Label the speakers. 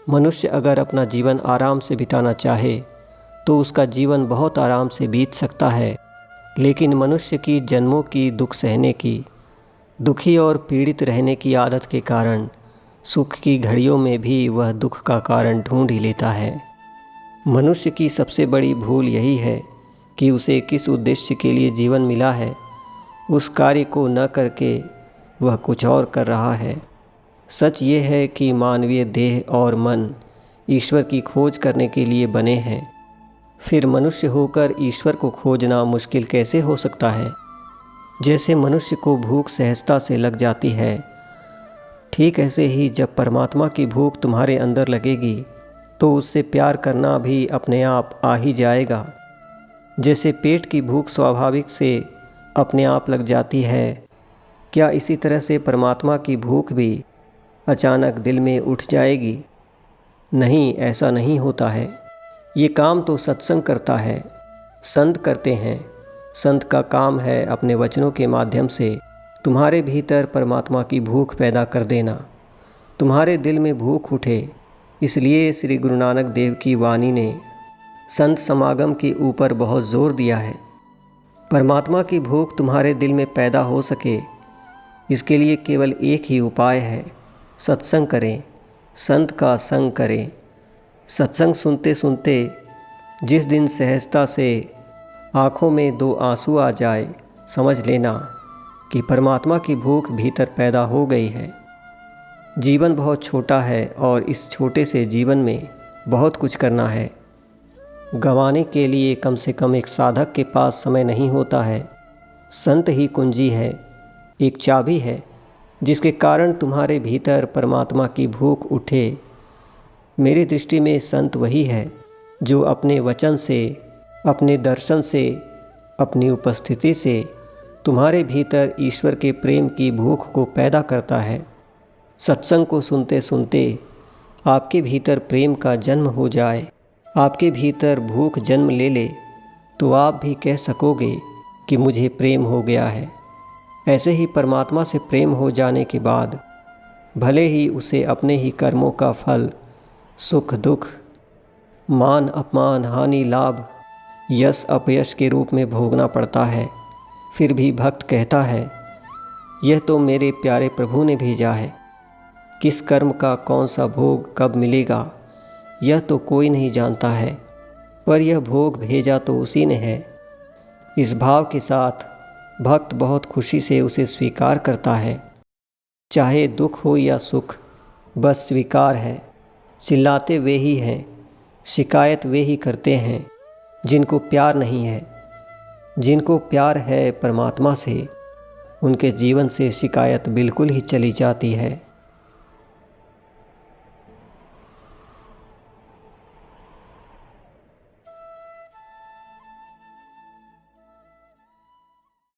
Speaker 1: मनुष्य अगर अपना जीवन आराम से बिताना चाहे तो उसका जीवन बहुत आराम से बीत सकता है, लेकिन मनुष्य की जन्मों की दुख सहने की, दुखी और पीड़ित रहने की आदत के कारण सुख की घड़ियों में भी वह दुख का कारण ढूंढ ही लेता है। मनुष्य की सबसे बड़ी भूल यही है कि उसे किस उद्देश्य के लिए जीवन मिला है, उस कार्य को न करके वह कुछ और कर रहा है। सच ये है कि मानवीय देह और मन ईश्वर की खोज करने के लिए बने हैं। फिर मनुष्य होकर ईश्वर को खोजना मुश्किल कैसे हो सकता है? जैसे मनुष्य को भूख सहजता से लग जाती है, ठीक ऐसे ही जब परमात्मा की भूख तुम्हारे अंदर लगेगी तो उससे प्यार करना भी अपने आप आ ही जाएगा। जैसे पेट की भूख स्वाभाविक से अपने आप लग जाती है, क्या इसी तरह से परमात्मा की भूख भी अचानक दिल में उठ जाएगी? नहीं, ऐसा नहीं होता है। ये काम तो सत्संग करता है, संत करते हैं। संत का काम है अपने वचनों के माध्यम से तुम्हारे भीतर परमात्मा की भूख पैदा कर देना। तुम्हारे दिल में भूख उठे, इसलिए श्री गुरु नानक देव की वाणी ने संत समागम के ऊपर बहुत जोर दिया है। परमात्मा की भूख तुम्हारे दिल में पैदा हो सके, इसके लिए केवल एक ही उपाय है, सत्संग करें, संत का संग करें। सत्संग सुनते सुनते जिस दिन सहजता से आँखों में 2 आंसू आ जाए, समझ लेना कि परमात्मा की भूख भीतर पैदा हो गई है। जीवन बहुत छोटा है और इस छोटे से जीवन में बहुत कुछ करना है। गंवाने के लिए कम से कम एक साधक के पास समय नहीं होता है। संत ही कुंजी है, एक चाबी है जिसके कारण तुम्हारे भीतर परमात्मा की भूख उठे। मेरी दृष्टि में संत वही है जो अपने वचन से, अपने दर्शन से, अपनी उपस्थिति से तुम्हारे भीतर ईश्वर के प्रेम की भूख को पैदा करता है। सत्संग को सुनते सुनते आपके भीतर प्रेम का जन्म हो जाए, आपके भीतर भूख जन्म ले ले, तो आप भी कह सकोगे कि मुझे प्रेम हो गया है। ऐसे ही परमात्मा से प्रेम हो जाने के बाद भले ही उसे अपने ही कर्मों का फल, सुख दुख, मान अपमान, हानि लाभ, यश अपयश के रूप में भोगना पड़ता है, फिर भी भक्त कहता है, यह तो मेरे प्यारे प्रभु ने भेजा है। किस कर्म का कौन सा भोग कब मिलेगा यह तो कोई नहीं जानता है, पर यह भोग भेजा तो उसी ने है। इस भाव के साथ भक्त बहुत खुशी से उसे स्वीकार करता है। चाहे दुख हो या सुख, बस स्वीकार है। चिल्लाते वे ही हैं, शिकायत वे ही करते हैं जिनको प्यार नहीं है। जिनको प्यार है परमात्मा से, उनके जीवन से शिकायत बिल्कुल ही चली जाती है।